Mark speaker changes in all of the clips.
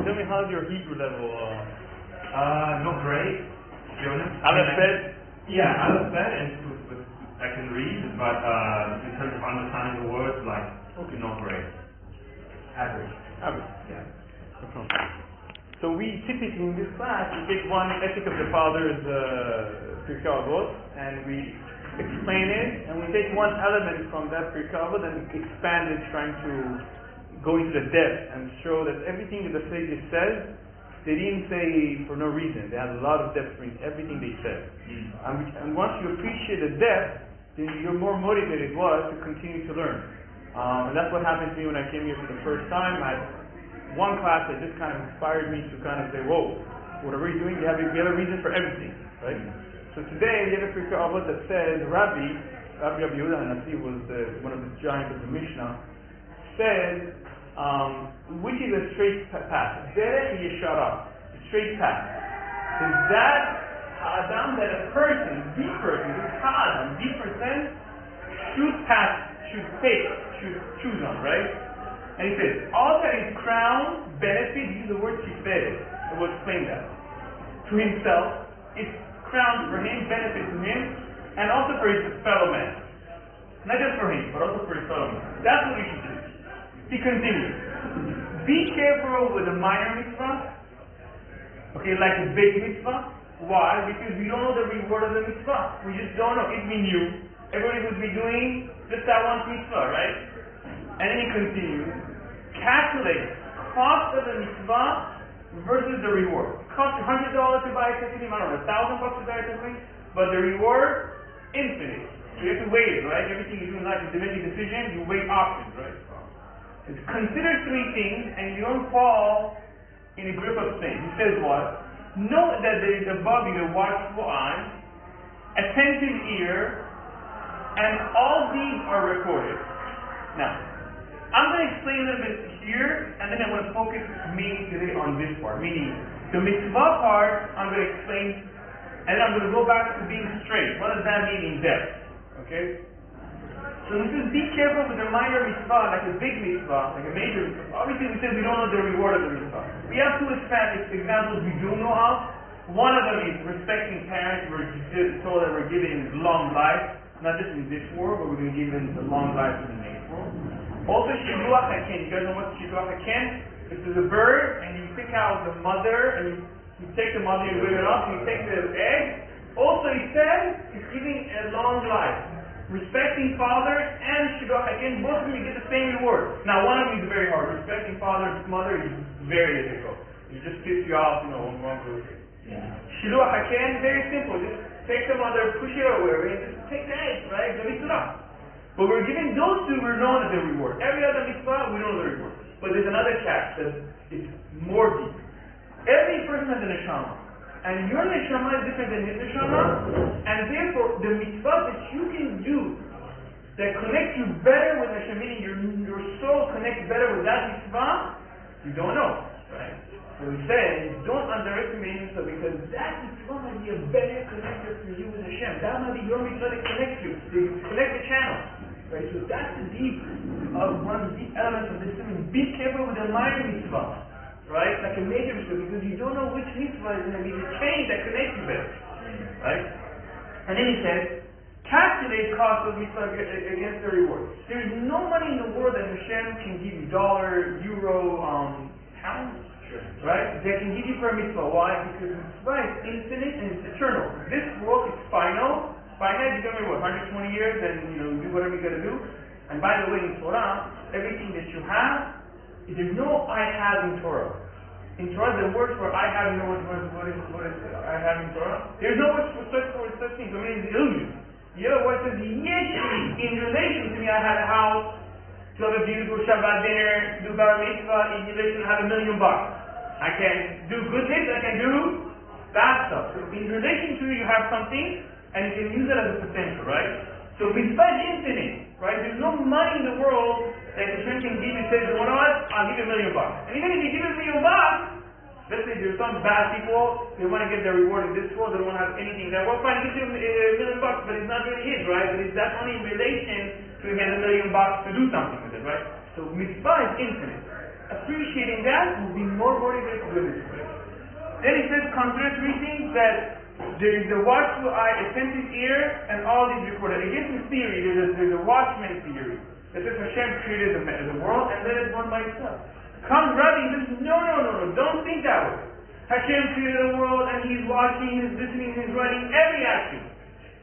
Speaker 1: tell me, how's your Hebrew level?
Speaker 2: Not great, to be honest.
Speaker 1: Aleph Bet?
Speaker 2: Yeah, Aleph Bet, and I can read, but in terms of understanding the words, like, not great. Average.
Speaker 1: Yeah. So we typically in this class, we take one Ethic of the Father's Pirkei Avot, and we explain it, and we take one element from that Pirkei Avot and expand it, trying to go into the depth and show that everything that the sages says, they didn't say for no reason. They had a lot of depth in everything they said. And once you appreciate the depth, then you're more motivated to continue to learn. And that's what happened to me when I came here for the first time. I had one class that just kind of inspired me to kind of say, whoa, whatever you're doing, you have a reason for everything, right? So today we have a Pirkei Avot that says, Rabbi Yehuda Hanasi was one of the giants of the Mishnah, said, which is a straight path? Derech Yeshara, a straight path. Is that Adam that a person, the person, this Adam, the person, should choose on, right? And he says, all that is crown, benefit, use the word tiferet. I will explain that. To himself, it's crown for him, benefit to him, and also for his fellow man. Not just for him, but also for his fellow man. That's what we should do. He continues. Be careful with a minor mitzvah. Okay, like a big mitzvah. Why? Because we don't know the reward of the mitzvah. We just don't know. If we knew, everybody would be doing just that one mitzvah, right? And then he continues. Calculate cost of the mitzvah versus the reward. It costs you $100 to buy a tefillin, I don't know, $1,000 to buy a tefillin, but the reward, infinite. So you have to weigh it, right? Everything you do in life, if you make a decision, you weigh options, right? Consider three things, and you don't fall in a grip of sin. He says what? Know that there is above you a watchful eye, attentive ear, and all these are recorded. Now, I'm going to explain a little bit here, and then I'm going to focus mainly today on this part. Meaning, the mitzvah part, I'm going to explain, and then I'm going to go back to being straight. What does that mean in depth? Okay? So we just be careful with a minor mitzvah, like a big mitzvah, like a major mitzvah. Obviously we said we don't know the reward of the mitzvah. We have two examples we do know of. One of them is respecting parents. We're told that we're giving long life, not just in this world, but we're going to give them the long life in the next world. Also Shiluach Haken. You guys know what Shiluach Haken? This is a bird, and you pick out the mother, and you take the mother, you whip it off, and you take the egg. Also he said, he's giving a long life. Respecting father and Shiluach Haken, both of them you get the same reward. Now one of them is very hard. Respecting father and mother is very difficult. It just pisses you off, in one group. Shiluach Haken, very simple. Just take the mother, push it over, and just take the egg, right? Don't mix it up. But we're giving those two, we're known as the reward. Every other mitzvah, we don't know the reward. But there's another catch that is more deep. Every person has a neshama. And your neshama is different than his neshama, and therefore the mitzvah that you can do that connects you better with Hashem, meaning your soul connects better with that mitzvah, you don't know, right? So we say, don't underestimate yourself, because that mitzvah might be a better connector for you with Hashem. That might be your mitzvah that connects you, to connect the channel, right? So that's the deep one of the deep elements of this thing. Be careful with the minor mitzvah. Right? Like a major mitzvah, because you don't know which mitzvah is going to be the chain that connects you better. Right? And then he says, calculate cost of mitzvah against the reward. There is no money in the world that Hashem can give you, dollar, euro, pound, right? That can give you for a mitzvah. Why? Because mitzvah is infinite and it's eternal. This world is final. Finite, you come here, 120 years, and do whatever you got to do. And by the way, in Torah, everything that you have, there's no I have in Torah. In Torah, the word for I have, what is I have in Torah? There's no word for such things. I mean, it's illusion. The other word says, Yeshli, in relation to me, I had a house, to have a beautiful Shabbat dinner, to do bar mitzvah, in relation to have $1 million. I can do good things, I can do bad stuff. So in relation to you have something, and you can use it as a potential, right? So mitzvah is infinite, right? There's no money in the world that the Hashem can give you, says, you know what, I'll give you $1 million. And even if you give $1 million, let's say there's some bad people, they want to get their reward in this world, they don't want to have anything there. Well, fine, give you $1 million, but it's not really his, right? But that's only in relation to him $1 million to do something with it, right? So mitzvah is infinite. appreciating that will be more motivated to do this way. Then he says, consider three things that there is a watchful eye, attentive ear, and all these recorded. Against this theory, there's a watchman theory. That says Hashem created the world and let it run by itself. Comes Rabbi and says, no, don't think that way. Hashem created the world and he's watching, he's listening, he's running every action.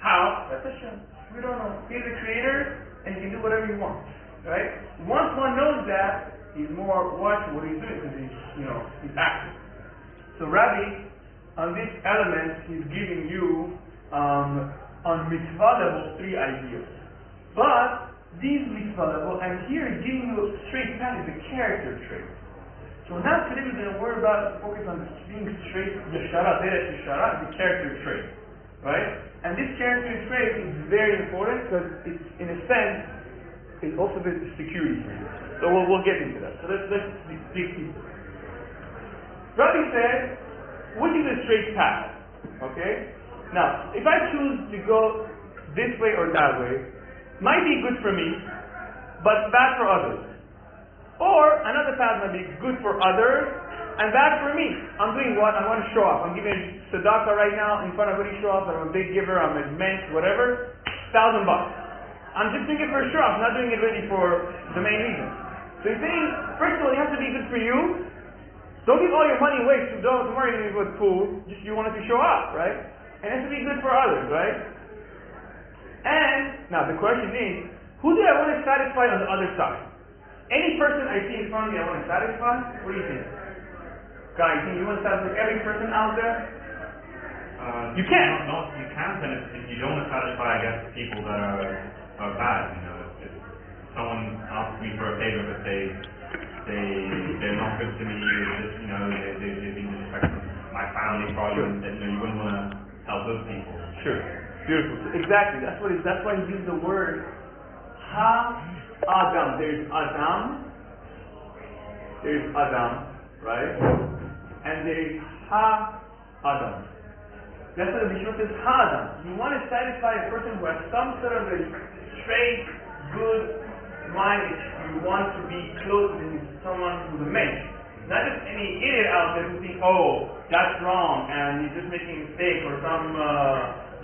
Speaker 1: How? That's Hashem. We don't know. He's the creator and he can do whatever he wants. Right? Once one knows that, he's more watching what he's doing because he's active. So Rabbi, on this element, he's giving you on mitzvah level 3 ideas. But these mitzvah level, and here he's giving you a straight path, is a character trait. So now today we're going to worry about, focus on being straight, yashara, deret yashara, the character trait. Right? And this character trait is very important because it's, in a sense, it's also the security for you. So we'll get into that. So let's dig deeper. Rabbi said, which is a straight path? Okay? Now, if I choose to go this way or that way, might be good for me, but bad for others. Or another path might be good for others and bad for me. I'm doing what? I want to show off. I'm giving tzedakah right now in front of everybody, show off that I'm a big giver, I'm a mensch, whatever. $1,000. I'm just doing it for a show off, not doing it really for the main reason. So he's saying, first of all, it has to be good for you. Don't give all your money away to $2 tomorrow you're going to go to pool. Just you want it to show off, right? And it has to be good for others, right? And, now the question is, who do I want to satisfy on the other side? Any person I see in front of me I want to satisfy? What do you think? Guy, you think you want to satisfy every person out there?
Speaker 2: You can't. No, you can't, and if you don't want to satisfy, I guess, people that are bad, if someone asks me for a favor, but they're not good to me, they've been disrespectful to my family problems, sure. You wouldn't want to help those people.
Speaker 1: Sure. Beautiful. Exactly. That's why he used the word ha-adam. There's Adam, right? And there's ha-adam. That's why the Mishnah says ha-adam. You want to satisfy a person who has some sort of a straight, good mind. You want to be close to someone who's a mensch. Not just any idiot out there who thinks, oh, that's wrong, and he's just making a mistake, or some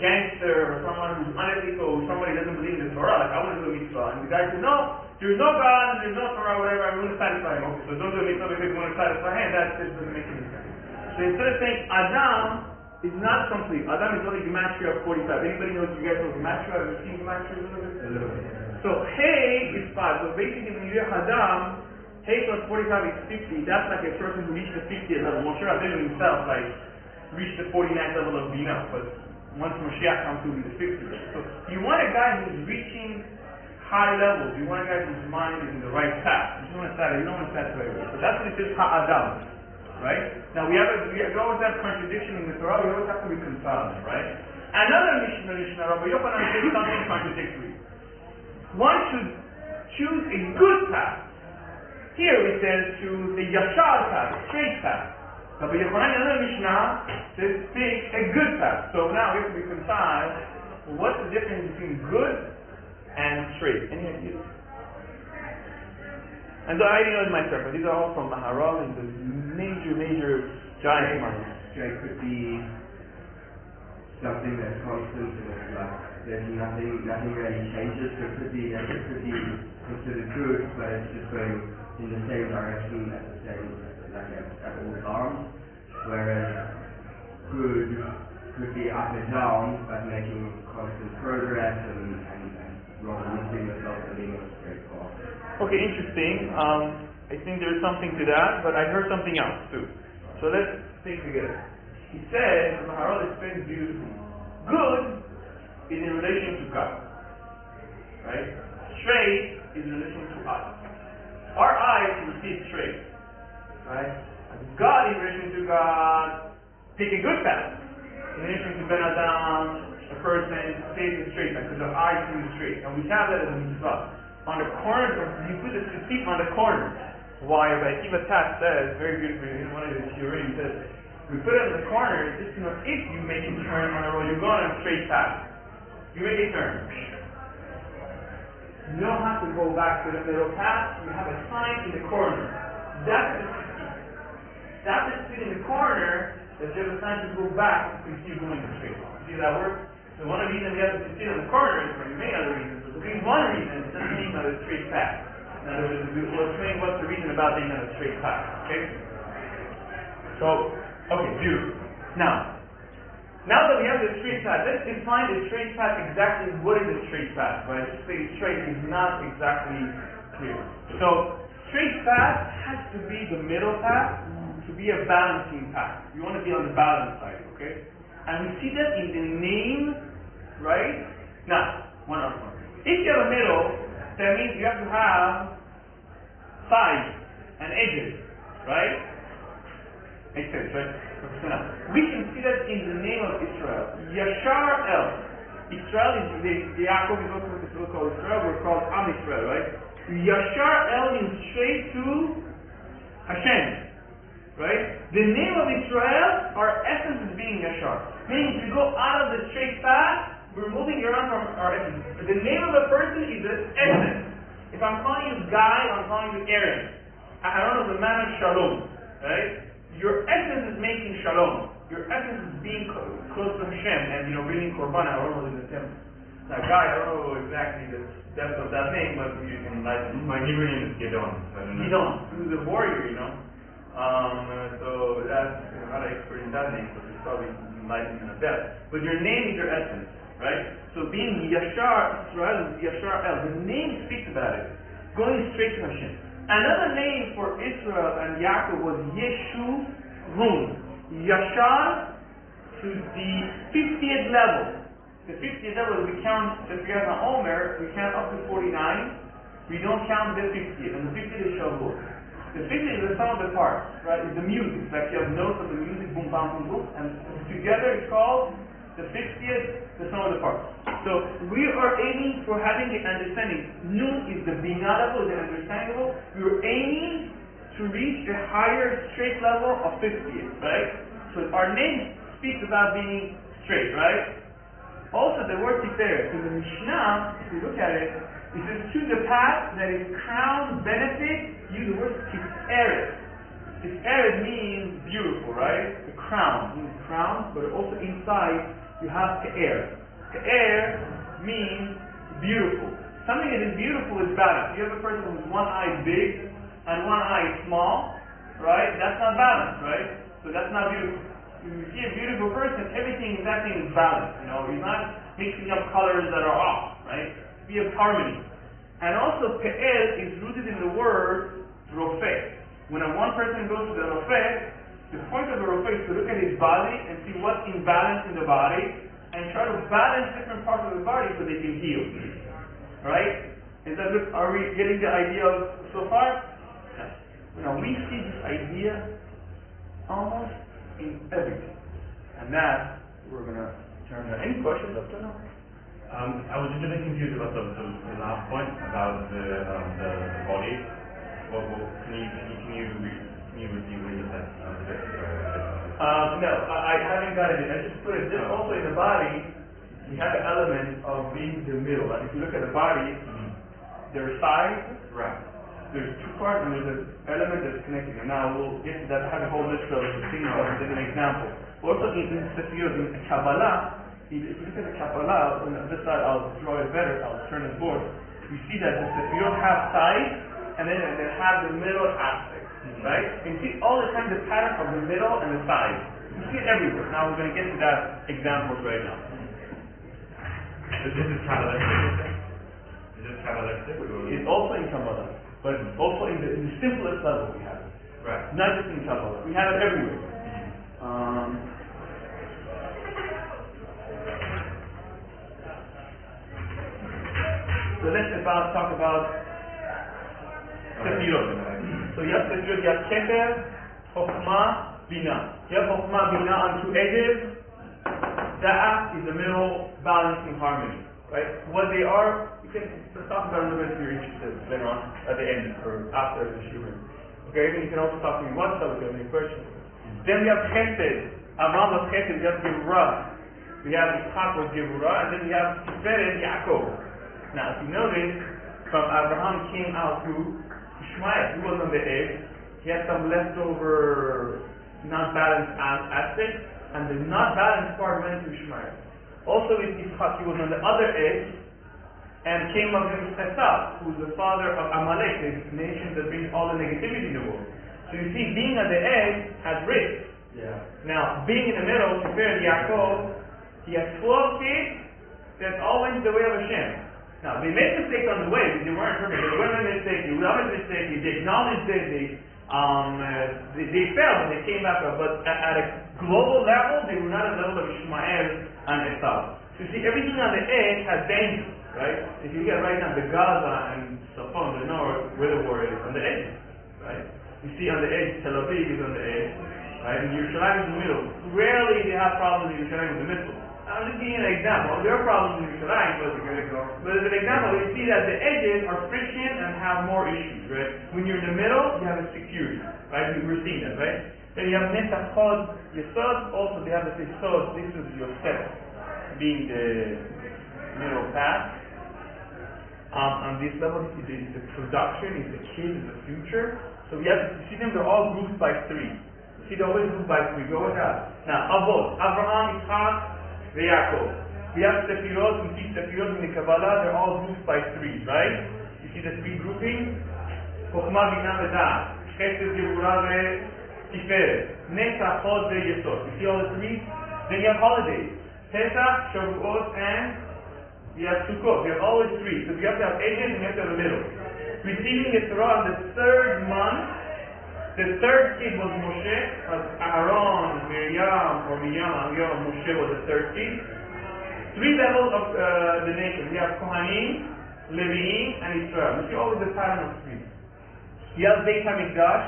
Speaker 1: gangster, or someone who's unethical, or somebody who doesn't believe in the Torah, like I want to do a mitzvah. And the guy says, no, there's no God, and there's no Torah, whatever, I'm going to satisfy him. Okay, so don't do a mitzvah because you want to satisfy him, that just doesn't make any sense. So instead of saying Adam is not complete, Adam is only gematria of 45. Anybody knows you guys know gematria? Have you seen gematria a little bit? So Hey is 5. So basically when you hear Adam, Hey plus 45 is 50. That's like a person who reached the 50th level. Moshe Rabbeinu himself reached the 49th level of Bina, but once Mashiach comes to be the 50th. So you want a guy who's reaching high levels. You want a guy whose mind is in the right path. You don't want to satisfy everybody. So that's what it says Ha-Adam. Right? Now we always have contradiction in the Torah. We always have to reconcile them, right? Another Mishnah, Rabbi Yochanan says something contradictory. One should choose a good path. Here it says choose a yashar path, a straight path. Rabbi Yochanan in another Mishnah says pick a good path. So now we have to reconcile what's the difference between good and straight. Any ideas? And so I didn't know it myself, but these are all from Maharal and the major giant minds.
Speaker 3: Straight could be something that's constant, like there's nothing really changes. So it could be considered good, but it's just going in the same direction at the same, at all times. Whereas good could be up and down, but making constant progress and rather lifting yourself and being on a straight path.
Speaker 1: Okay, interesting. I think there's something to that, but I heard something else too. So let's think together. He said, Maharal explains beautifully. Good is in relation to God. Right? Straight is in relation to us. Our eyes will see straight. Right? God in relation to God, take a good path. In relation to Ben Adam, a person stays in straight path, because our eyes see straight. And we have that as a mitzvah. On the corners, you put the tzitzit on the corners. Why? Rabbi Akiva Tat says, very beautifully, in one of his shiurim, he says, we put it in the corners just to know if you make a turn on the road, you're going on a straight path. You make a turn. You don't have to go back to the middle path, you have a sign in the corner. That's the split. That's the split in the corner that you have a sign to go back to continue going straight. See how that works? So one of the reasons we have to split on the corner is for many other reasons. But the reason, one reason is just being on a straight path. Now we'll explain what's the reason about being on a straight path. Okay? So, okay, beautiful. Now that we have the straight path, let's define the straight path exactly. What is a straight path? Right? Just say straight is not exactly clear. So, straight path has to be the middle path, to be a balancing path. You want to be on the balance side, okay? And we see that in the name, right? Now, one other point. If you have a middle, that means you have to have sides and edges, right? Makes sense, right? So now, we can see that in the name of Israel. Yashar El. Israel is the Yaakov is also called Israel. We're called Am Israel, right? Yashar El means straight to Hashem, right? The name of Israel, our essence is being Yashar. Meaning, to go out of the straight path, we're moving around from our essence. The name of a person is the essence. If I'm calling you Guy, I'm calling you Aaron. Aaron is the man of Shalom, right? Your essence is making Shalom. Your essence is being close to Hashem and bringing Korban. I don't know in the temple. Now, Guy, I don't know exactly the depth of that name, but you can enlighten.
Speaker 2: My Hebrew name is Gidon.
Speaker 1: Gidon, who's a warrior, So that's not an expert in that name, but it's probably enlightened in the depth. But your name is your essence, right? So being Yashar, Israel is Yashar El. The name speaks about it. Going straight to Hashem. Another name for Israel and Yaakov was Yeshurun. Yashar to the 50th level. The 50th level, we count, if we have an Omer, we count up to 49. We don't count the 50th, and the 50th is Shavuot. The 50th is the sum of the parts, right? It's the music. It's like you have notes of the music, boom, bam, boom, boom, and together it's called the 50th, the sum of the parts. So we are aiming for having the understanding. Nun is the Binah level, is the understanding level. We are aiming to reach a higher straight level of 50th, right? So our name speaks about being straight, right? Also the word Tiferet, in the Mishnah, if you look at it, it says choose a path that is crown benefit, use the word Tiferet. Tiferet means beautiful, right? The crown means crown, but also inside you have Pe'er. Pe'er means beautiful. Something that is beautiful is balanced. You have a person with one eye big and one eye small, right? That's not balanced, right? So that's not beautiful. When you see a beautiful person, everything is balanced. He's not mixing up colors that are off, right? Be of harmony. And also, Pe'er is rooted in the word Rofeh. When one person goes to the Rofeh, the point of the Rofeh is to look at his body and see what's imbalance in the body and try to balance different parts of the body so they can heal. Right? Are we getting the idea of so far? We see this idea almost in everything. And that we're going to turn to. Any questions up to now?
Speaker 2: I was just a bit confused about the last point about the body. Well, can you repeat what you said?
Speaker 1: No, I haven't got it. I just put it. Just also in the body, we have the element of being the middle. Like if you look at the body, there's sides.
Speaker 2: Right.
Speaker 1: There's two parts, and there's an element that's connecting. And now we'll get to that. Have a whole list of things. I'll give an example. Also in Sefirot, in Kabbalah, if you look at the Kabbalah, on this side, I'll draw it better. I'll turn it forward. You see that the Sefirot have sides, and then they have the middle aspect. Right? And you see all the time the pattern of the middle and the side. You see it everywhere. Now we're going to get to that example right now.
Speaker 2: This is Kabbalistic. Is this Kabbalistic?
Speaker 1: It's also in Kabbalah, but also in the simplest level we have it.
Speaker 2: Right.
Speaker 1: Not just in Kabbalah. We have it everywhere. So let's talk about Sefirot. So you have Sefirot, you have Keter, Chokhmah, Binah. You have Chokhmah, Binah on two edges. Da'ah is the middle, balancing harmony. Right? What they are, let's talk about it a little bit if you're interested later on, at the end, or after the shiur. Okay, and you can also talk to me once, if you have any questions. Then we have Chesed. Avraham was Chesed, we have Gevurah. We have Yitzchak was Gevurah, and then we have Tiferet, Yaakov. Now, if you notice, from Abraham came out to Ishmael, who was on the edge, he had some leftover not-balanced aspects, and the not-balanced part went to Ishmael. Also with Yitzchak, he was on the other edge, and came up with Esav, who's the father of Amalek, the nation that brings all the negativity in the world. So you see, being at the edge has risk.
Speaker 3: Yeah.
Speaker 1: Now, being in the middle, compared to Yaakov, he has 12 kids, that's always the way of Hashem. Now, they made mistakes on the way, but they weren't perfect. They weren't mistakes, they were mistakes, they acknowledged it, they failed, but they came back up. But at a global level, they were not at the level of Ishmael and Esav. So you see, everything on the edge has danger, right? If you get right now, the Gaza and Safon, the north, where the war is, on the edge, right? You see on the edge, Tel Aviv is on the edge, right? And Yerushalayim is in the middle. Rarely they have problems in Yerushalayim in the middle. I'm just giving you an example. There are problems in Yerushalayim, but as an example, you see that the edges are friction and have more issues, right? When you're in the middle, you have a security, right? We're seeing that, right? Then you have Netachod, Yesod, also they have the Yesod, this is your step, being the middle path. On this level, it's the production, it's the kids, it's the future. So we have to see them, they're all grouped by 3. You see, they're always grouped by 3. Go with that. Now, Avot, Abraham, Yitzchak, Yaakov. We have Sefirot, we see Sefirot in the Kabbalah, they're all grouped by 3, right? You see the 3 groupings? Chokhmah, Binah, Vedah, Chesed, Gevurah, Tiferet, Netzach, Chod, Yesod. You see all the 3? Then you have holidays. Pesach, Shavuot, and you have Sukkot. You have always 3. So you have to have edges and you have to have a middle. Receiving the Torah on the 3rd month, the 3rd kid was Moshe, Aaron, Miriam, or Moshe was the 3rd kid. 3 levels of the nation. We have Kohanim, Leviim, and Israel. You see always the pattern of 3. You have Beit HaMikdash,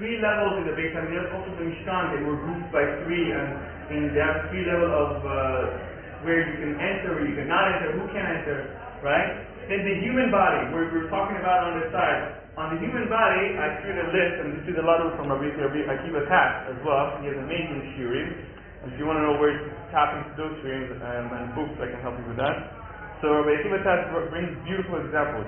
Speaker 1: 3 levels in the Beit HaMikdash. Also the Mishkan, they were grouped by 3, and they have 3 levels of where you can enter, where you cannot enter, who can enter, right? Then the human body, where we're talking about on the side. On the human body, I created a list, and this is a lot of from Rabbi Akiva Tash as well. He has amazing shiurim. If you want to know where it's happening to those shiurim and books, I can help you with that. So Rabbi Akiva Tash brings beautiful examples.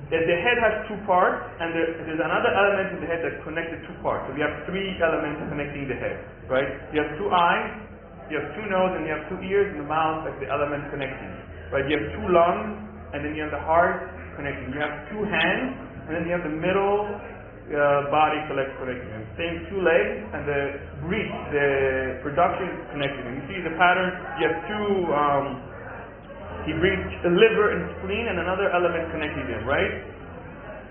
Speaker 1: The head has 2 parts, and there's another element in the head that connects the 2 parts. So we have 3 elements connecting the head, right? You have 2 eyes, you have 2 nose, and you have 2 ears, and the mouth, like the element connecting, right? You have 2 lungs, and then you have the heart connecting. You have 2 hands, and then you have the middle body connecting. And same 2 legs, and the breath, the production connecting. And you see the pattern. You have 2. He brings the liver and spleen, and another element connecting them, right?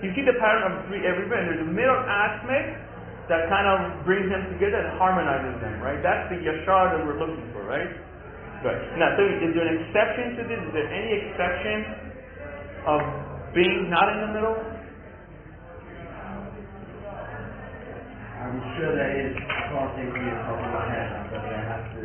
Speaker 1: You see the pattern of 3 everywhere, and there's a middle aspect that kind of brings them together and harmonizes them, right? That's the yashar that we're looking for, right? Good. Now, so is there an exception to this? Is there any exception of being not in the middle?
Speaker 3: I'm sure there is. I can't think of it off my head, but I have to.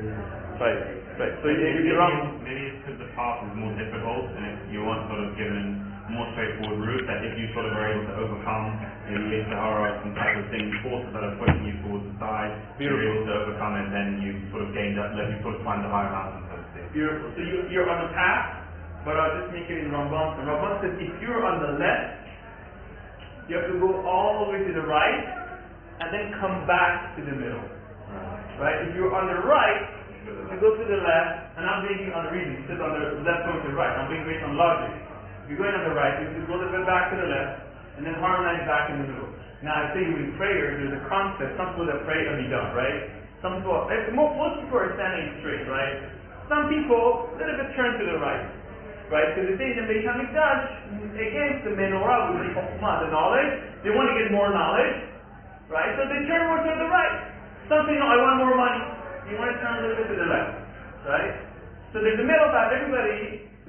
Speaker 1: Right. So you're wrong.
Speaker 2: Maybe it's because the path is more difficult, and if you want sort of given a more straightforward route, that if you sort of are able to overcome maybe Sahara, some type of thing, forces that are pushing you towards the side, you're able to overcome it, then you sort of gained up, you sort of climbed the higher mountain, so to speak.
Speaker 1: Beautiful. So you're on the path, but I'll just make it in Rambam. And Rambam says if you're on the left, you have to go all the way to the right, and then come back to the middle. Right? If you're on the right, you go to the left, and I'm basing on the reason. He says on the left going to the right. I'm being based on logic. If you're going on the right, you have to go a little bit back to the left, and then harmonize back in the middle. Now, I say in prayer, there's a concept. Some people that pray Amidah, right? Some people, most people are standing straight, right? Some people, a little bit turn to the right. Right? Because they say in the Beit HaMikdash, against the menorah, with the chokhmah, the knowledge, they want to get more knowledge, right? So they turn more to the right. Some say, no, I want more money. You want to turn a little bit to the left, right? So there's a middle path.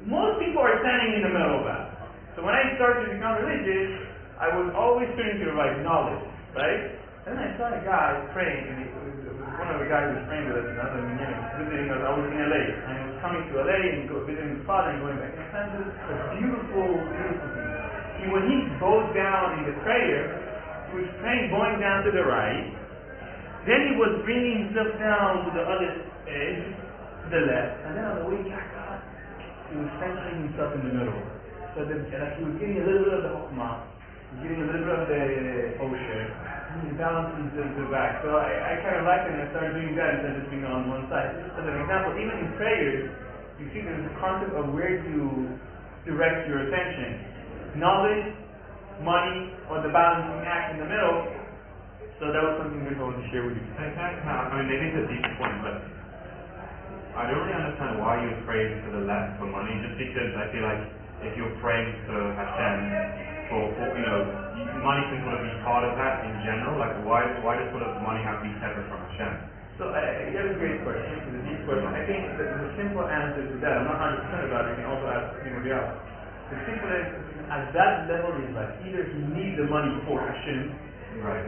Speaker 1: Most people are standing in the middle path. So when I started to become religious, I was always turning to the right, knowledge, right? And then I saw a guy praying, and it was one of the guys who was praying with us, another minyan, visiting us. I was in LA, and he was coming to LA and visiting his father and going back. And I found this a beautiful, beautiful thing. See, when he goes down in the prayer, he was praying, going down to the right. Then he was bringing himself down to the other edge, to the left, and then on the way back up, he was centering himself in the middle. So that he was getting a little bit of the chokhmah, he was getting a little bit of the osher, balancing the back. So I kind of like it, and I started doing that instead of just being on one side. As an example, even in prayers, you see there's a concept of where to direct your attention. Knowledge, money, or the balancing act in the middle. So that was something that I wanted to share with you.
Speaker 2: I mean, maybe it's a deep point, but I don't really understand why you pray to the left for money, just because I feel like if you're praying to Hashem for money can sort of be part of that in general. Like, why does sort of money have to be separate from Hashem?
Speaker 1: So you have a great question. It's a deep question. I think that the simple answer to that, I'm not 100% about it, you can also ask anybody else. The simple answer at that level is like either he needs the money for Hashem,
Speaker 2: right,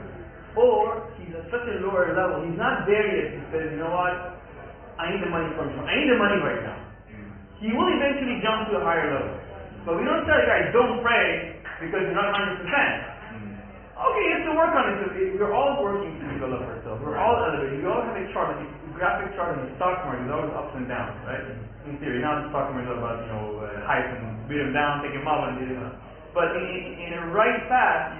Speaker 1: or he's at such a lower level, he's not there yet. He says, you know what, I need the money from you. I need the money right now. He will eventually jump to a higher level. But we don't tell you guys, don't pray because you're not 100%. Okay, you have to work on it. We're all working to develop ourselves. We're all elevated. You all have a chart, a graphic chart in the stock market. There's always ups and downs, right? In theory, now the stock market is all about, hype and beat them down, take them up, and but in a right path,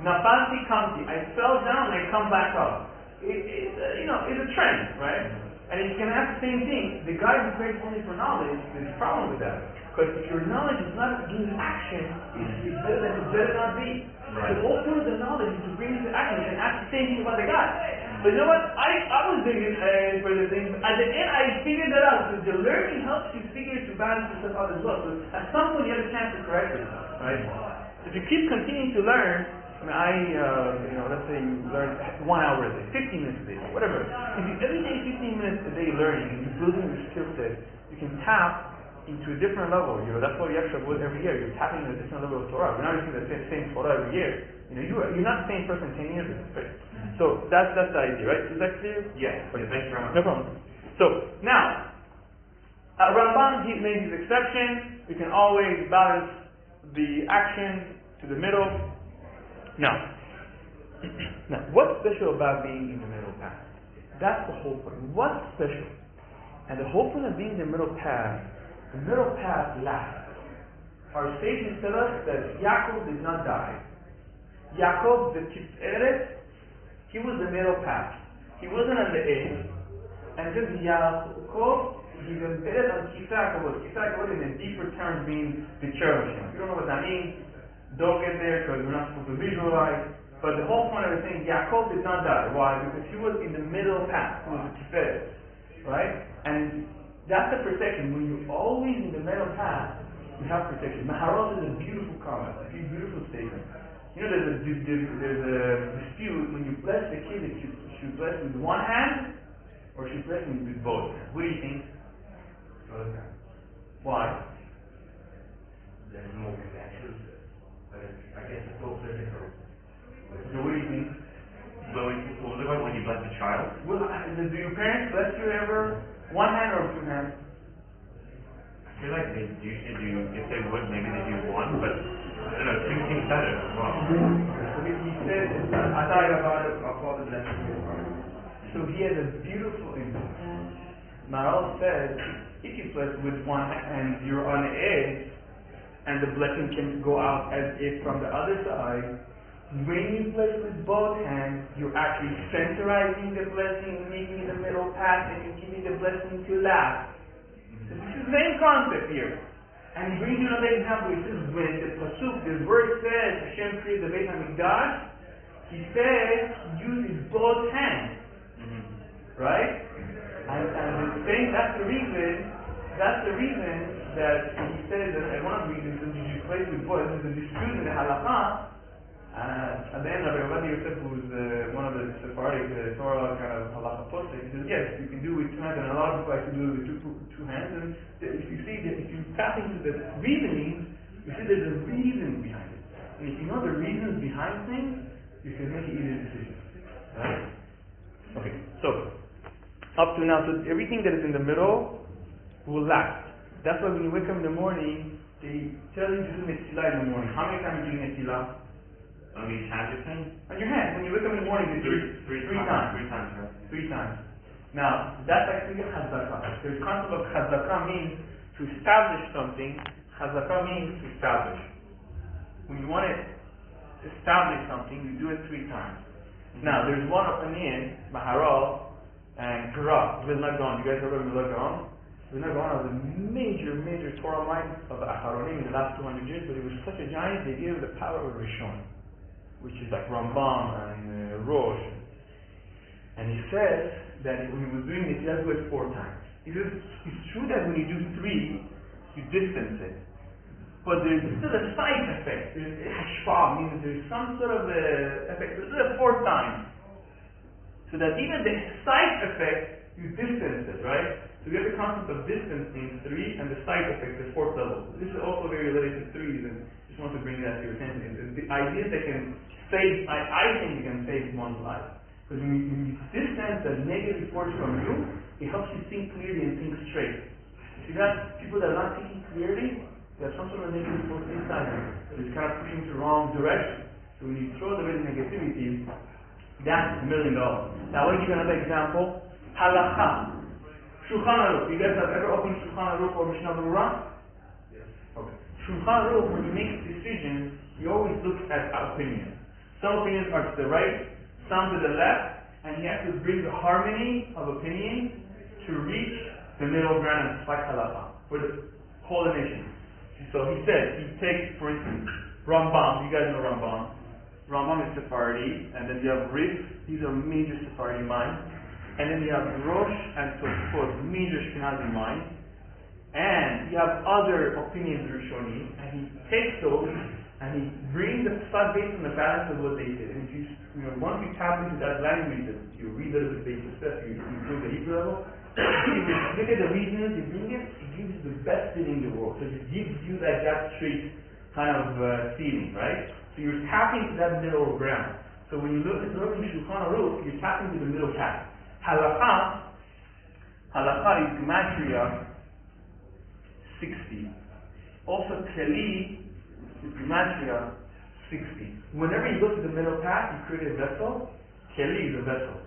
Speaker 1: nafanti kamti, I fell down and I come back up. It's a trend, right? And you can have the same thing. The guy who prays only for knowledge, there's a problem with that. Because if your knowledge is not doing action, it's better not be.
Speaker 2: Right.
Speaker 1: The whole point of the knowledge is to bring it to action and ask the same thing about the guy. But you know what? I was doing it for the thing. At the end, I figured that out. So the learning helps you figure to balance yourself out as well. So at some point, you have a chance to correct yourself, right? If you keep continuing to learn, let's say you learn 1 hour a day, 15 minutes a day, whatever. If you every day 15 minutes a day learning and you're building your skill set, you can tap into a different level. That's what you actually do every year. You're tapping into a different level of Torah. You're not using the same Torah every year. You're not the same person 10 years ago, right? So that's the idea, right? Is that clear?
Speaker 2: Yes. Okay, thank you very much.
Speaker 1: No problem. So now, Ramban he made his exception. You can always balance the action to the middle. Now, what's special about being in the middle path? That's the whole point. What's special? And the whole point of being in the middle path lasts. Our sages tell us that Yaakov did not die. Yaakov, the Tiferet, he was the middle path. He wasn't on the edge. And just Yaakov, he's embedded on Kisah Kavod. Kisah Kavod in a deeper terms means the cherubim. You don't know what that means. Don't get there because we're not supposed to visualize. But the whole point of it saying Yaakov did not die. Why? Because he was in the middle path. He was a Tiferet. Right? And that's the protection. When you're always in the middle path, you have protection. Maharot is a beautiful comment, a beautiful statement. There's a dispute when you bless the kid, if you should bless with one hand or should bless him with both hands. What do you think?
Speaker 3: Both hands.
Speaker 1: Why?
Speaker 3: There's more connection. I guess it's all physical.
Speaker 1: So what do you think?
Speaker 2: What was it about when you bless a child?
Speaker 1: Well, do your parents bless you ever one hand or two hands?
Speaker 2: I feel like they usually do, if they would, maybe they do one, but I don't know, two seems better as well.
Speaker 1: He said, I thought about it.
Speaker 3: Our Father blesses you.
Speaker 1: So he has a beautiful image. Maral says, if you bless with one hand, you're on the edge, and the blessing can go out as if from the other side. When you bless with both hands, you're actually centralizing the blessing, making the middle path, and you're giving the blessing to last. So this is the same concept here. And he brings you another example. He says, when the pasuk, the verse says, Hashem created the Beit HaMikdash, he says, use his both hands. Right? And that's the reason that he says that one of the reasons that you should place with both, there's a dispute in the halakha. At the end, Rabbi Yehuda Yosef, who's one of the Sephardic Torah kind of halacha posting, he says, yes, you can do it with 2 hands, and a lot of people like to do it with two hands. And if you tap into the reasoning, you see there's a reason behind it. And if you know the reasons behind things, you can make an easier decision. Right? Okay, so up to now, so everything that is in the middle will last. That's why when you wake up in the morning, they tell you to do Netzilah in the morning. How many times are you doing Netzilah?
Speaker 2: On each hand, you're saying?
Speaker 1: On your hand. When you wake up in the morning, it's three times.
Speaker 2: 3 times, right?
Speaker 1: 3 times. Now, that's actually chazakah. The concept of chazakah means to establish something. Chazakah means to establish. When you want to establish something, you do it 3 times. Now, there's one opinion, Maharal and Gra, Vilna Gaon. You guys heard of Vilna Gaon? Vilna Gaon was a major Torah mind of the Acharonim in the last 200 years, but he was such a giant, they gave him the power of Rishon, which is like Rambam and Rosh. And he says that when he was doing it, he had to do it 4 times. He says, it's true that when you do 3, you distance it. But there's still a side effect. There's hashpa, means there's some sort of effect. So this is 4 times. So that even the side effect, you distance it, right? So we have the concept of distancing 3 and the side effect, the 4th level. This is also very related to 3s, and just want to bring that to your attention. The idea that can save, I think it can save one's life. Because when you distance the negative force from you, it helps you think clearly and think straight. If you got people that are not thinking clearly, they have some sort of negative force inside them. It's kind of pushing to the wrong direction. So when you throw away the negativity, that's $1 million. Now let me give you another example. Halakha. Shulchan Aruch. You guys have ever opened Shulchan Aruch or Mishnah Berurah? Yes. Okay. Shulchan Aruch, when you make decisions, you always look at opinions. Some opinions are to the right, some to the left, and you have to bring the harmony of opinion to reach the middle ground and fight halakha for the whole nation. So he said, he takes, for instance, Rambam. You guys know Rambam. Rambam is Sephardi, and then you have Rif. These are major Sephardi minds. And then you have Rosh and Tosfot, major Ashkenazi minds. And you have other opinions, Rishonim, and he takes those and he brings the stuff based on the balance of what they did. And if you once you tap into that language, you read a little bit basic stuff, you improve the Hebrew level. Look at the reasons you bring it gives you the best thing in the world. So it gives you that straight kind of feeling, right? So you're tapping to that middle ground. So when you look at Shulchan Aruch, you're tapping to the middle path. Halakha is gematria 60. Also Keli is gematria 60. Whenever you go to the middle path, you create a vessel. Keli is a vessel.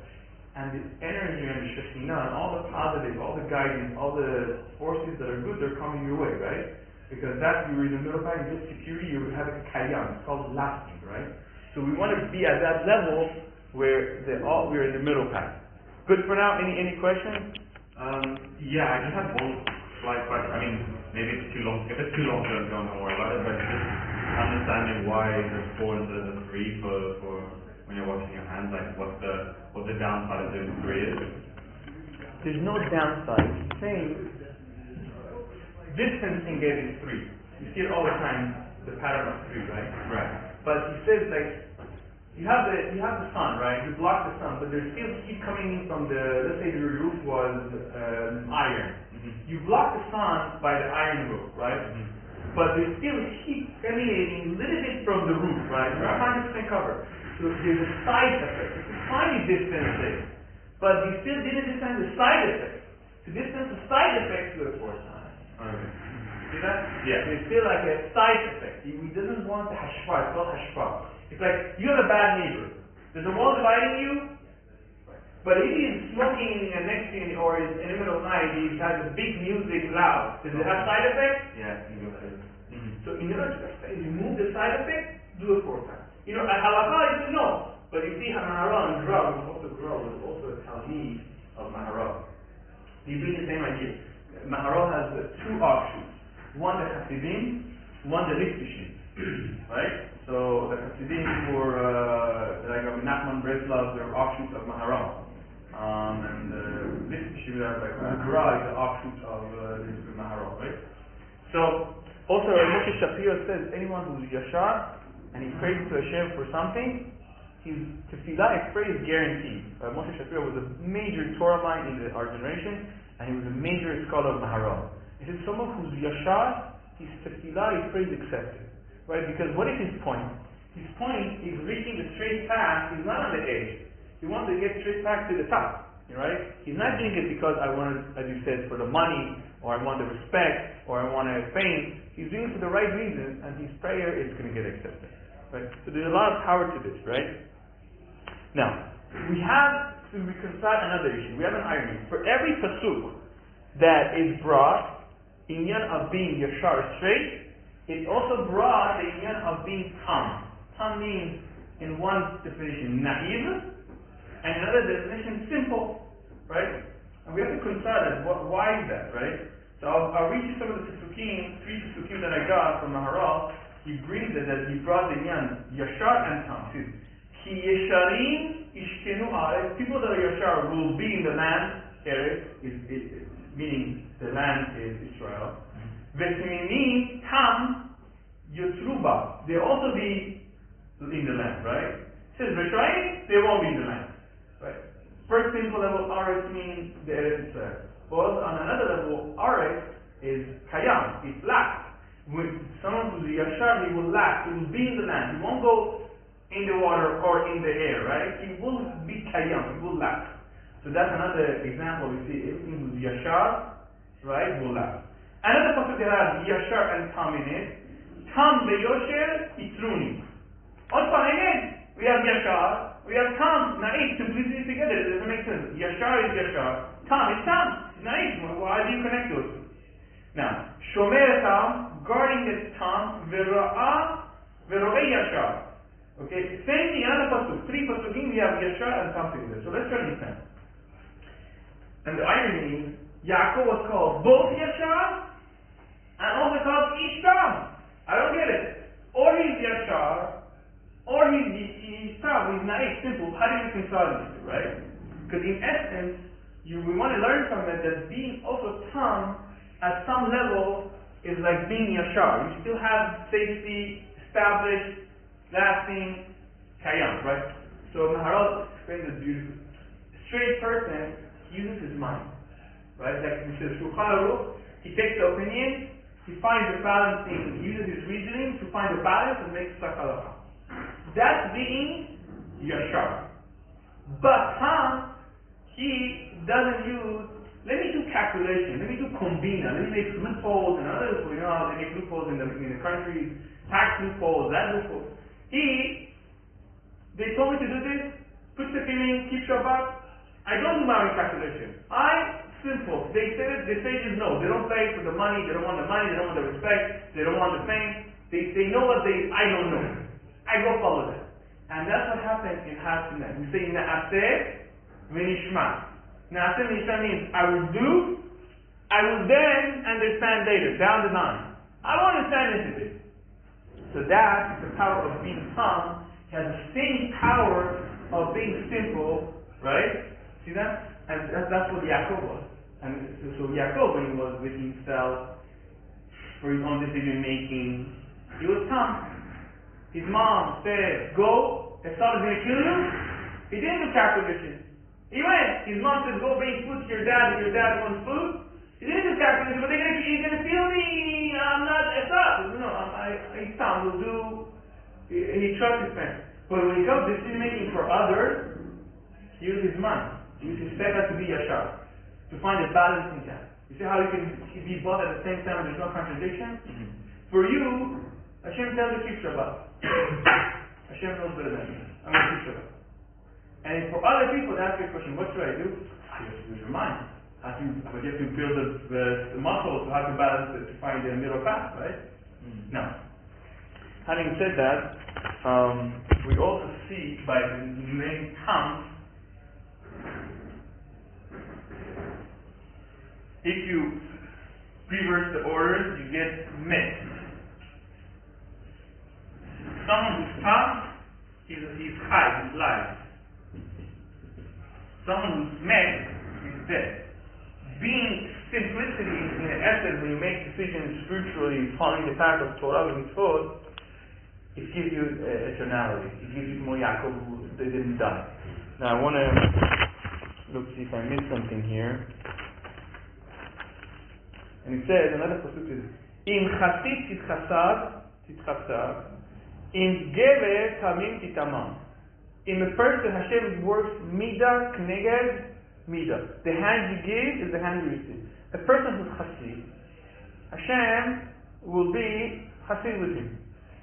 Speaker 1: And the energy and the Shekhinah and all the positive, all the guidance, all the forces that are good, they're coming your way, right? Because that's, you're in the middle path, you get security, you have a kayam, it's called lasting, right? So we want to be at that level where we're in the middle path. Good for now? Any questions?
Speaker 2: Yeah, I just have one slight question. I mean, maybe it's too long. If it's too long, don't worry about it. But just understanding why there's 4 instead of 3 for when you're washing your hands, like what the downside of doing 3 is.
Speaker 1: There's no downside. He's saying distancing it is 3. You see it all the time, the pattern of 3, right?
Speaker 2: Right.
Speaker 1: But he says like you have the sun, right? You block the sun, but there's still heat coming in from let's say your roof was iron. Mm-hmm. You block the sun by the iron roof, right? Mm-hmm. But there's still heat emanating a little bit from the roof, right? You're 100% covered. So there's a side effect. It's a tiny distance there. But you still didn't distance the side effect. To distance the side effect to a 4 times.
Speaker 2: Okay.
Speaker 1: See that?
Speaker 2: Yeah.
Speaker 1: There's still like a side effect. He doesn't want the hashpa. It's called hashpa. It's like you have a bad neighbor. There's a wall dividing you. But if he's smoking next to you or is in the middle of the night, he has a big music loud. Does it have side effects?
Speaker 2: Yeah, you go ahead. Mm-hmm.
Speaker 1: So in order to remove the side effect, do it 4 times. At halakha, you know. But you see, Maharal and Gra was also a Talmid of Maharal. He's doing the same idea. Maharal has 2 offshoots. One the Hasidim, one the Liftishim. Right? So the Hasidim were like Nachman Breslov, they're offshoots of Maharal. And the Liftishim are like Gra is the offshoot of Maharal, right? So also Moshe Shapiro says anyone who's Yashar and he prays to Hashem for something, his tefillah, his prayer is guaranteed. Moshe Shapiro was a major Torah mind in our generation, and he was a major scholar of Maharal. He said someone who's Yashar, his tefillah, his prayer is accepted. Right? Because what is his point? His point is reaching the straight path. He's not on the edge. He wants to get straight back to the top. Right? He's not doing it because I want it, as you said, for the money, or I want the respect, or I want to fame. He's doing it for the right reason, and his prayer is going to get accepted. Right? So there's a lot of power to this, right? Now, we have to reconcile another issue. We have an irony. For every pasuk that is brought, inyan of being yashar, straight, it also brought the inyan of being tam. Tam means, in one definition, naive, and another definition, simple, right? And we have to consider that. Why is that, right? So I'll read you some of the Pesukim, 3 Pesukim that I got from Maharal. He brings it that he brought the Yan, Yashar and Tam. Ki Yesharim Ishkenu Aretz, people that are Yashar will be in the land, Eretz, meaning the land is Israel. Ve'Timimim Tam Yotruba, they also be in the land, right? It says V'Sharim, they won't be in the land, right? First simple level, Aretz means the Eretz Israel. But on another level, Aretz is Kayam, it's lack. When someone who's Yashar, he will lack, he will be in the land, he won't go in the water or in the air, right? He will be Kayam, he will lack. So that's another example. We see everything who's Yashar, right, will lack. Another pasuk that has Yashar and Tam in it, Tam ve'Yosher Itruni. Also again, we have Yashar, we have Tam, Naif, completely together. It doesn't make sense. Yashar is Yashar, Tam is Tam, it's Naif. Why do you connect those? Now, Shomer Tam, guarding the Tam, Vero'eh Yashar. Okay, same thing, another pasuk. 3 pasukim, we have Yashar and Tam together. So let's try to understand. And the irony is, Yaakov was called both Yashar and also called Ishtam. I don't get it. Or he's Yashar, or he's Tam, he's naive, simple. How do you reconcile these two, right? Because in essence, we want to learn from it that being also Tam at some level is like being Yashar. You still have safety, established, lasting, Kayam, right? So Maharal explains it beautifully. A straight person uses his mind, right? Like he says, he takes the opinion, he finds the balancing, he uses his reasoning to find the balance and makes Sakalaha. That's being Yashar. But he doesn't use, let me do calculation, let me do combina, let me make loopholes and other loopholes. You know how they make loopholes in the countries, tax loopholes, that loophole. They told me to do this, put the in, keep Shabbat. I don't do my own calculation. Simple. They said it, the sages know. They don't play for the money, they don't want the money, they don't want the respect, they don't want the fame. They know what I don't know. I go follow them. And that's what happens in Hasidim. We say Na'aseh v'nishma. Na'aseh v'nishma means I will do, I will then understand later, down the line. I won't understand anything. So that is the power of being calm. It has the same power of being simple, right? See that? And that's what Yaakov was. And so Yaakov, when he was with himself, for his own decision making, he was calm. His mom said, go, Esau is going to kill you. He didn't do calculation. He went. His mom said, go bring food to your dad if your dad wants food. He didn't do calculation, but he's going to steal me. I'm not Esau. No, he's calm. He'll do. He trusts his parents. But when it comes to decision making for others, he uses his mind. He uses his seka to be Yashar, to find a balancing gap. You see how you can be both at the same time and there's no contradiction? Mm-hmm. For you, Hashem tells you keep Shabbat. Hashem knows better than you. I'm going to keep Shabbat. And for other people, they ask you a question, what should I do? You have to use your mind. You have to build the muscle to how to balance it, to find the middle path, right? Mm-hmm. Now, having said that, we also see by the name Tam, if you reverse the orders, you get Met. Someone who's Tam, he's high, he's live. Someone who's Met, he's dead. Being simplicity in the essence, when you make decisions spiritually, following the path of Torah and Mitzvot, it gives you eternality. It gives you more Yaakov who they didn't die. Now I want to see if I missed something here. And it says, another pasuk is, In chasit titchasad, in gever tamim titamam. In a person, Hashem works midah kneged midah. The hand you give is the hand you receive. A person who's chasid, Hashem will be chasid with him.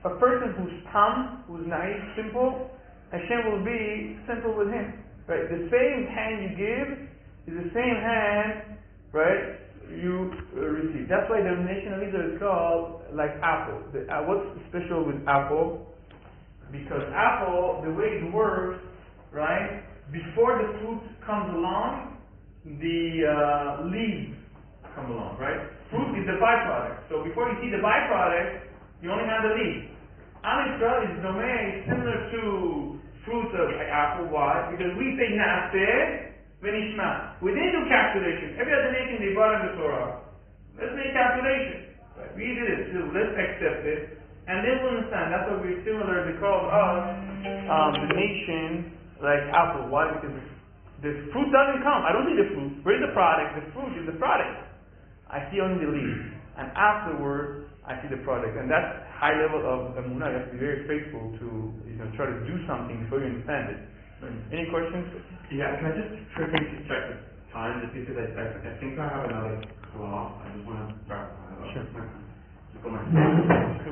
Speaker 1: A person who's tam, who's naive, simple, Hashem will be simple with him. Right? The same hand you give is the same hand, right, you receive. That's why the nation of Israel is called like apple. What's special with apple? Because apple, the way it works, right? Before the fruit comes along, the leaves come along, right? Fruit is the byproduct. So before you see the byproduct, you only have the leaves. Am Yisrael is similar to fruits of apple. Why? Because we say na'aseh v'nishma. We didn't do calculation. Every other nation they brought in the Torah. Let's make calculation. Right? We did it. So let's accept it. And then we'll understand. That's why we're similar because of the nation like apple. Why? Because the fruit doesn't come. I don't see the fruit. Where's the product? The fruit is the product. I see only the leaves. And afterwards, I see the product. And that's high level of emunah. You have to be very faithful to try to do something before you understand it. Any questions?
Speaker 2: Yeah, can I just quickly check the time just because I think I have another class. I just want to verify that.
Speaker 1: Sure.
Speaker 2: Just got my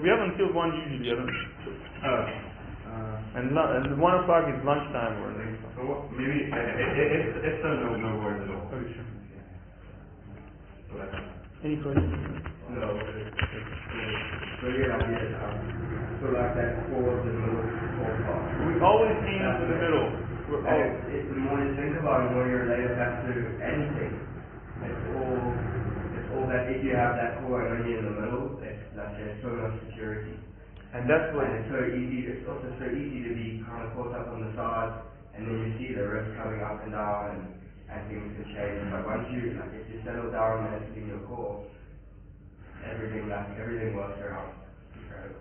Speaker 1: We have until 1 usually.
Speaker 2: okay.
Speaker 1: And 1 o'clock is lunchtime or anything.
Speaker 2: So what, maybe if so, no worries at all.
Speaker 1: Okay, sure.
Speaker 2: So that's
Speaker 1: Any questions?
Speaker 3: No, it's really an idea. So like that core of the middle core part.
Speaker 1: We always aim for the middle. We're
Speaker 3: And
Speaker 1: always.
Speaker 3: the more you think about it, the more you relate it back to anything. It's all that if you have that core and only in the middle, there's so much security.
Speaker 1: And that's what.
Speaker 3: And it's also so easy to be kind of caught up on the sides, and then you see the risk coming up and down, and things can change. But once you, if you settle down and it's in your core, everything works around. Incredible.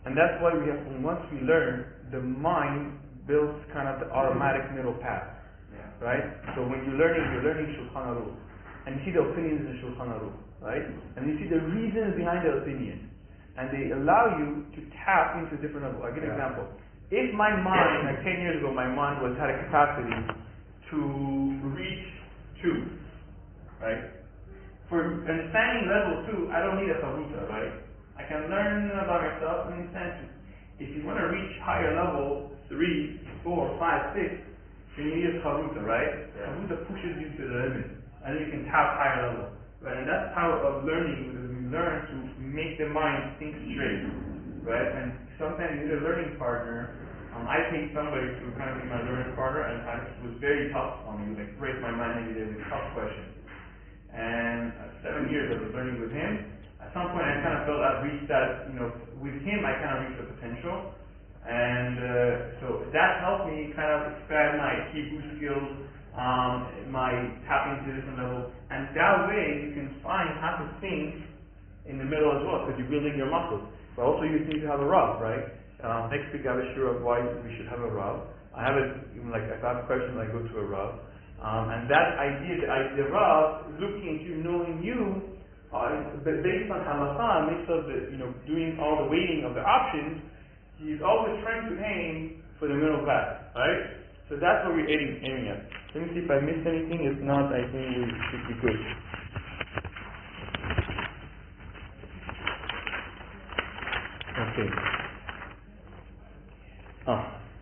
Speaker 1: And that's why once we learn, the mind builds kind of the automatic middle path.
Speaker 3: Yeah.
Speaker 1: Right? So when you're learning Shulchan Aruch. And you see the opinions in Shulchan Aruch. Right? And you see the reasons behind the opinion. And they allow you to tap into different levels. I'll give an example. If my mind, like 10 years ago, my mind had a capacity to reach 2. Right? For understanding level 2, I don't need a charuta, right? I can learn about myself and understand 2. If you want to reach higher level 3, 4, 5, 6, then you need a charuta, right?
Speaker 3: Yeah.
Speaker 1: Charuta pushes you to the limit, and then you can tap higher level, right? And that's the power of learning, because we learn to make the mind think straight, right? And sometimes you need a learning partner. I paid somebody to kind of be my learning partner, and it was very tough on me. Like, break my mind every day with tough questions. And 7 years I was learning with him. At some point I kind of felt I've reached that, with him I kind of reached the potential. And so that helped me kind of expand my Hebrew skills, my tapping to different levels. And that way you can find how to think in the middle as well, because you're building your muscles. But also you need to have a Rav, right? Next week I have a share of why we should have a Rav. I have it, like if I have a question I go to a Rav. And that idea, the Rav looking into knowing you, based on halakha, mix of the, doing all the weighting of the options, he's always trying to aim for the middle path, right? So that's what we're aiming at. Let me see if I missed anything. If not, I think we should be good. Okay.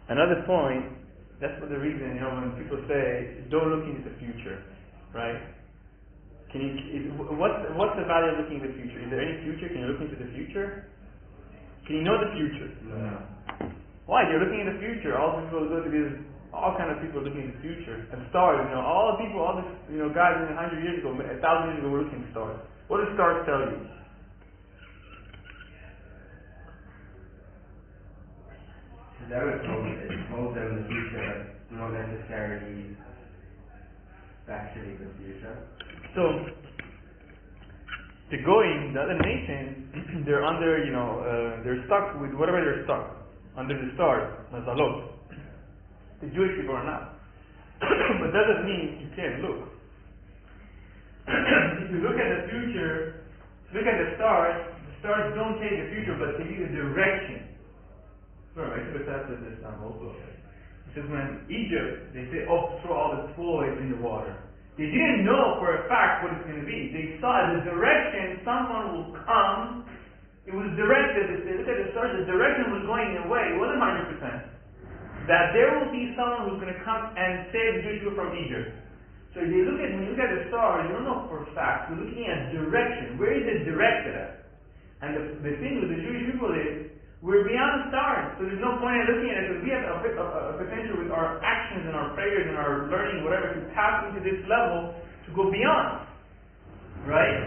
Speaker 1: Another point. That's what the reason, when people say, don't look into the future, right? What's the value of looking into the future? Is there any future? Can you look into the future? Can you know the future?
Speaker 3: No.
Speaker 1: Why? You're looking in the future. All people go to this. All kind of people looking in the future. And stars. All the people, all this, guys 100 years ago, 1,000 years ago, were looking at stars. What do stars tell you?
Speaker 3: That would hold them in the future, but not necessarily actually the future. So,
Speaker 1: the Goyim, the other nations, they're under, they're stuck with whatever they're stuck, under the stars, mazalot. The Jewish people are not. But that doesn't mean you can't look. If you look at the future, look at the stars don't tell you the future, but tell you the direction. Remember, I took a test at this time also. It says when Egypt, they say, throw all the toys in the water. They didn't know for a fact what it's going to be. They saw the direction, someone will come. It was directed. They said, look at the stars, the direction was going in a way. It wasn't 100%. That there will be someone who's going to come and save the Jewish people from Egypt. So when you look at the stars, you don't know for a fact. You're looking at direction. Where is it directed at? And the thing with the Jewish people is, we're beyond the stars. So there's no point in looking at it, because we have a potential with our actions and our prayers and our learning, whatever, to tap into this level to go beyond. Right?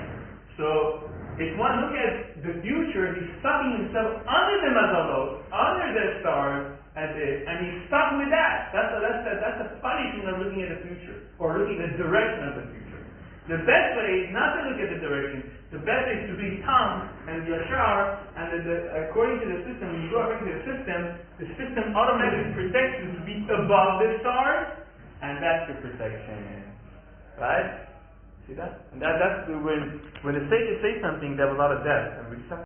Speaker 1: So if one looks at the future, he's sucking himself under the mazalot, under the stars, and he's stuck with that. That's the funny thing of looking at the future, or looking at the direction of the future. The best way is not to look at the direction. The best is to be Tam and Yashar, and according to the system, when you go according to the system automatically protects you to be above the stars, and that's your protection. Right? See that? And that's when the sages say something, they have a lot of depth, and we just have